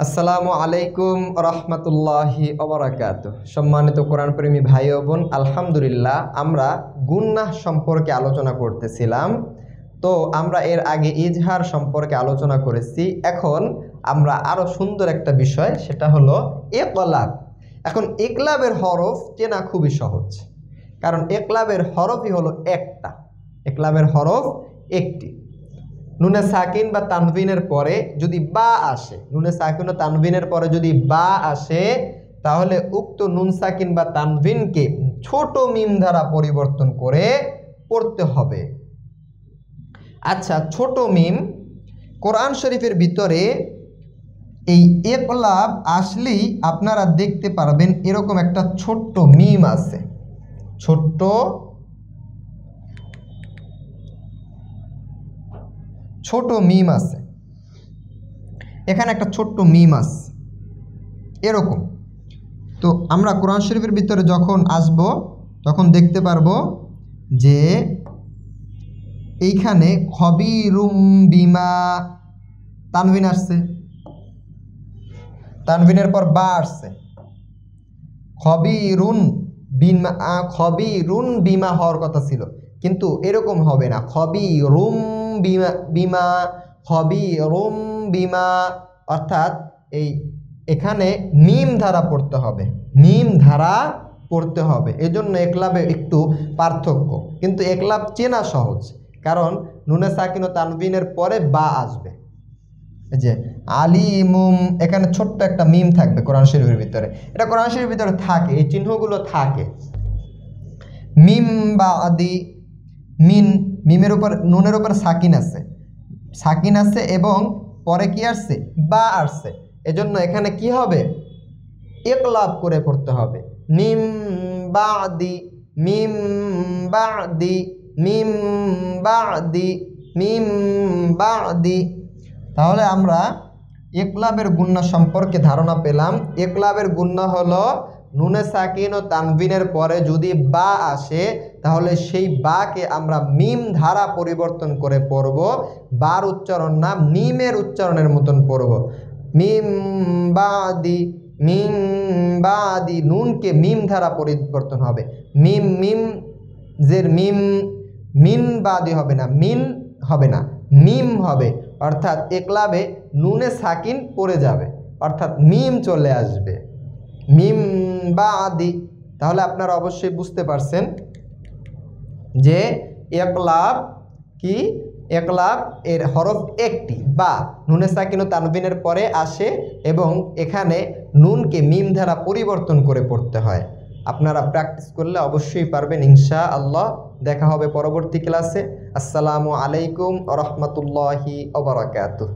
আসসালামু আলাইকুম রহমতুল্লাহি ওবারাকাতুহ। সম্মানিত কোরআন প্রেমী ভাই ও বোন, আলহামদুলিল্লাহ আমরা গুন্নাহ সম্পর্কে আলোচনা করতেছিলাম। তো আমরা এর আগে ইজহার সম্পর্কে আলোচনা করেছি। এখন আমরা আরো সুন্দর একটা বিষয়, সেটা হলো ইকলাব। এখন ইকলাবের হরফ চেনা খুবই সহজ, কারণ ইকলাবের হরফই হলো একটা। ইকলাবের হরফ একটি। নুনে সাকিন বা তানভিনের পরে যদি বা আসে, নুনে সাকিন ও তানভিনের পরে যদি বা আসে, তাহলে উক্ত নুন সাকিন বা তানভিনকে ছোট মিম দ্বারা পরিবর্তন করে পড়তে হবে। আচ্ছা, ছোট মিম কোরআন শরীফের ভিতরে এই ইকলাব আসলেই আপনারা দেখতে পারবেন এরকম একটা ছোট্ট মিম আছে। ছোট মিম আছে, এখানে একটা ছোট্ট মিম আছে এরকম। তো আমরা কোরআন শরীফের ভিতরে যখন আসব তখন দেখতে পারবো যে এইখানে খবিরুম বিমা তানভিন আসছে, তানভিনের পর বা আসছে। খবিরুন বিমা হওয়ার কথা ছিল, কিন্তু এরকম হবে না। খবিরুম বিমা খবিরুম বিমা, অর্থাৎ এখানে মিম ধারা পড়তে হবে, মিম ধারা পড়তে হবে। এজন্য একলাবে একটু পার্থক্য, কিন্তু একলাব চেনা সহজ, কারণ নুনে সাকিন ও তানভিনের পরে বা আসবে। এই যে আলিমুম, এখানে ছোট্ট একটা মিম থাকবে কোরআন শরীফের ভিতরে। এটা কোরআন শরীফের ভিতরে থাকে, এই চিহ্নগুলো থাকে। মিম বা আদি মিন, মিমের উপর নুনের উপর সাকিন আছে এবং পরে কি আসছে? বা আসছে। এজন্য এখানে কি হবে? ইকলাব করে পড়তে হবে। মিম বাদি, মিম বাদি, মিম বাদি, মিম বাদি। তাহলে আমরা ইকলাবের গুন্না সম্পর্কে ধারণা পেলাম। ইকলাবের গুন্না হলো নুনে সাকিন ও তানভিনের পরে যদি বা আসে, তাহলে সেই বাকে আমরা মিম ধারা পরিবর্তন করে পড়ব। বার উচ্চারণ না, মিমের উচ্চারণের মতন পড়ব। মিম বাদি, মিম বাদি, নুনকে মিম ধারা পরিবর্তন হবে। মিম মিম জের মিম, মিন বাদি হবে না, মিন হবে না, মিম হবে। অর্থাৎ ইকলাবে নুনে সাকিন পড়ে যাবে, অর্থাৎ মিম চলে আসবে। মিম বাদি। তাহলে আপনারা অবশ্যই বুঝতে পারছেন যে ইকলাব কি? ইকলাব এর হরফ একটি, বা নুনে সাকিন ও তানভিনের পরে আসে এবং এখানে নুনকে মিম দ্বারা পরিবর্তন করে পড়তে হয়। আপনারা প্র্যাকটিস করলে অবশ্যই পারবেন ইনশাআল্লাহ। দেখা হবে পরবর্তী ক্লাসে। আসসালামু আলাইকুম ওয়া রাহমাতুল্লাহি ওয়া বারাকাতুহু।